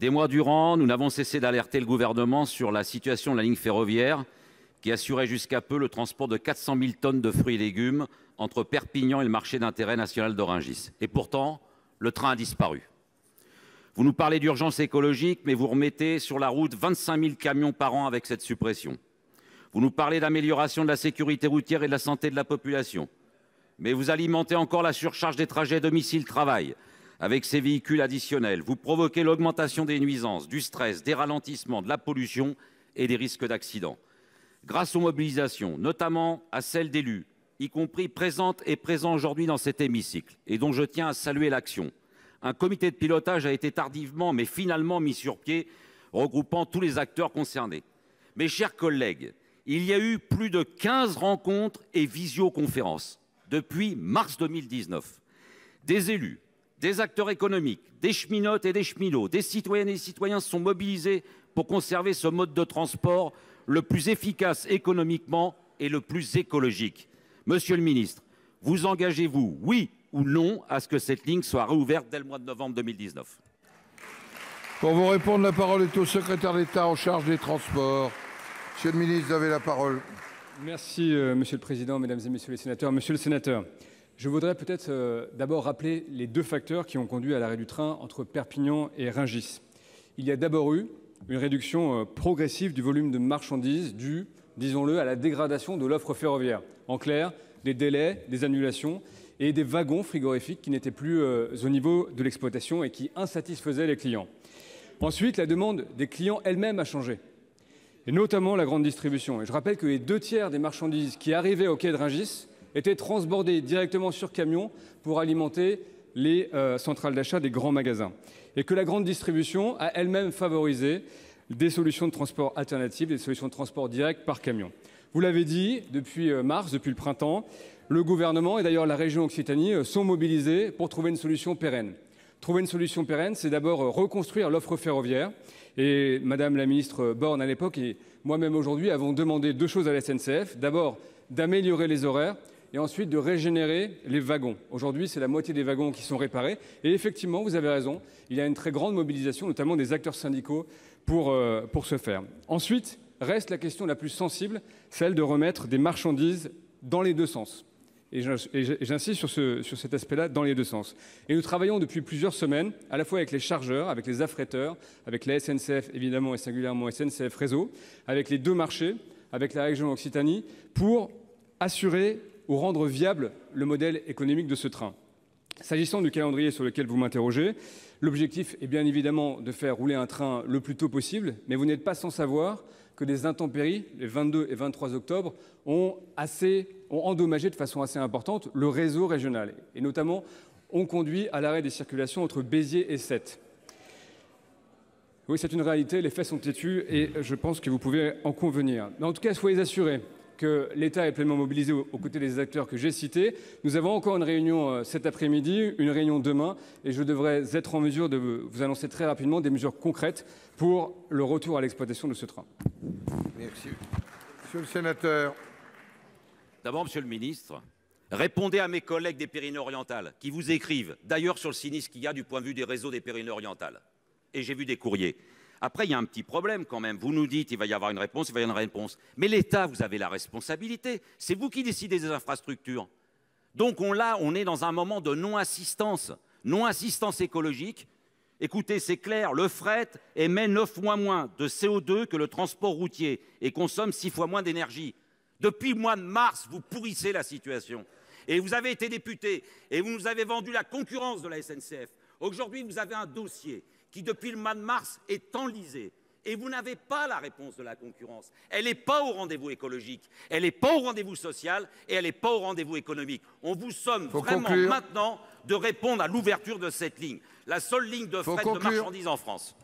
Des mois durant, nous n'avons cessé d'alerter le gouvernement sur la situation de la ligne ferroviaire qui assurait jusqu'à peu le transport de 400 000 tonnes de fruits et légumes entre Perpignan et le marché d'intérêt national de Rungis. Et pourtant, le train a disparu. Vous nous parlez d'urgence écologique, mais vous remettez sur la route 25 000 camions par an avec cette suppression. Vous nous parlez d'amélioration de la sécurité routière et de la santé de la population. Mais vous alimentez encore la surcharge des trajets domicile-travail avec ces véhicules additionnels. Vous provoquez l'augmentation des nuisances, du stress, des ralentissements, de la pollution et des risques d'accident. Grâce aux mobilisations, notamment à celles d'élus, y compris présentes et présents aujourd'hui dans cet hémicycle, et dont je tiens à saluer l'action, un comité de pilotage a été tardivement mais finalement mis sur pied, regroupant tous les acteurs concernés. Mes chers collègues, il y a eu plus de 15 rencontres et visioconférences depuis mars 2019. Des élus, des acteurs économiques, des cheminotes et des cheminots, des citoyennes et des citoyens se sont mobilisés pour conserver ce mode de transport le plus efficace économiquement et le plus écologique. Monsieur le ministre, vous engagez-vous, oui ou non, à ce que cette ligne soit réouverte dès le mois de novembre 2019 ? Pour vous répondre, la parole est au secrétaire d'État en charge des transports. Monsieur le ministre, vous avez la parole. Merci, Monsieur le Président, Mesdames et Messieurs les sénateurs. Monsieur le sénateur, je voudrais peut-être d'abord rappeler les deux facteurs qui ont conduit à l'arrêt du train entre Perpignan et Rungis. Il y a d'abord eu une réduction progressive du volume de marchandises due, disons-le, à la dégradation de l'offre ferroviaire. En clair, des délais, des annulations et des wagons frigorifiques qui n'étaient plus au niveau de l'exploitation et qui insatisfaisaient les clients. Ensuite, la demande des clients elle-même a changé, et notamment la grande distribution. Et je rappelle que les 2/3 des marchandises qui arrivaient au quai de Rungis étaient transbordées directement sur camion pour alimenter les centrales d'achat des grands magasins. Et que la grande distribution a elle-même favorisé des solutions de transport alternatives, des solutions de transport direct par camion. Vous l'avez dit, depuis mars, depuis le printemps, le gouvernement et d'ailleurs la région Occitanie sont mobilisés pour trouver une solution pérenne. Trouver une solution pérenne, c'est d'abord reconstruire l'offre ferroviaire. Et Madame la ministre Borne à l'époque et moi-même aujourd'hui avons demandé deux choses à la SNCF. D'abord, d'améliorer les horaires et ensuite de régénérer les wagons. Aujourd'hui, c'est la moitié des wagons qui sont réparés. Et effectivement, vous avez raison, il y a une très grande mobilisation, notamment des acteurs syndicaux, pour ce faire. Ensuite, reste la question la plus sensible, celle de remettre des marchandises dans les deux sens. Et j'insiste sur cet aspect-là, dans les deux sens. Et nous travaillons depuis plusieurs semaines, à la fois avec les chargeurs, avec les affréteurs, avec la SNCF évidemment et singulièrement SNCF Réseau, avec les deux marchés, avec la région Occitanie, pour assurer ou rendre viable le modèle économique de ce train. S'agissant du calendrier sur lequel vous m'interrogez, l'objectif est bien évidemment de faire rouler un train le plus tôt possible, mais vous n'êtes pas sans savoir que des intempéries, les 22 et 23 octobre, ont endommagé de façon assez importante le réseau régional, et notamment ont conduit à l'arrêt des circulations entre Béziers et Sète. Oui, c'est une réalité, les faits sont têtus et je pense que vous pouvez en convenir. Mais en tout cas, soyez assurés que l'État est pleinement mobilisé aux côtés des acteurs que j'ai cités. Nous avons encore une réunion cet après-midi, une réunion demain, et je devrais être en mesure de vous annoncer très rapidement des mesures concrètes pour le retour à l'exploitation de ce train. Merci. Monsieur le sénateur. D'abord, Monsieur le ministre, répondez à mes collègues des Pyrénées-Orientales qui vous écrivent, d'ailleurs sur le sinistre qu'il y a du point de vue des réseaux des Pyrénées-Orientales. Et j'ai vu des courriers. Après, il y a un petit problème quand même. Vous nous dites qu'il va y avoir une réponse, il va y avoir une réponse. Mais l'État, vous avez la responsabilité. C'est vous qui décidez des infrastructures. Donc on est dans un moment de non-assistance écologique. Écoutez, c'est clair, le fret émet 9 fois moins de CO2 que le transport routier et consomme 6 fois moins d'énergie. Depuis le mois de mars, vous pourrissez la situation. Et vous avez été député et vous nous avez vendu la concurrence de la SNCF. Aujourd'hui, vous avez un dossier qui, depuis le mois de mars, est enlisé. Et vous n'avez pas la réponse de la concurrence. Elle n'est pas au rendez-vous écologique, elle n'est pas au rendez-vous social et elle n'est pas au rendez-vous économique. On vous somme vraiment maintenant de répondre à l'ouverture de cette ligne, la seule ligne de fret de marchandises en France.